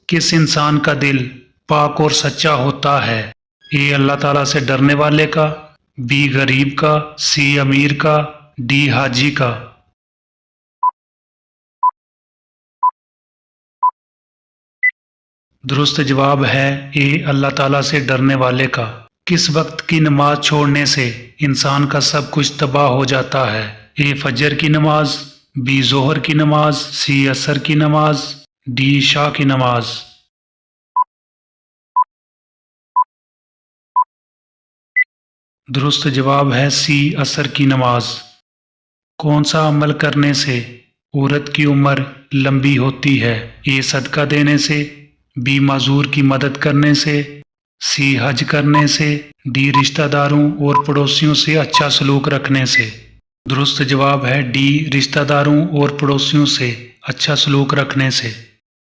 किस इंसान का दिल पाक और सच्चा होता है? ए अल्लाह ताला से डरने वाले का, बी गरीब का, सी अमीर का, डी हाजी का। दुरुस्त जवाब है ए अल्लाह ताला से डरने वाले का। किस वक्त की नमाज छोड़ने से इंसान का सब कुछ तबाह हो जाता है? ए फजर की नमाज, बी जोहर की नमाज, सी असर की नमाज, डी शाह की नमाज। दुरुस्त जवाब है सी असर की नमाज। कौन सा अमल करने से औरत की उम्र लंबी होती है? ए सदका देने से, बी माजूर की मदद करने से, सी हज करने से, डी रिश्तेदारों और पड़ोसियों से अच्छा सलूक रखने से। दुरुस्त जवाब है डी रिश्तेदारों और पड़ोसियों से अच्छा सलूक रखने से।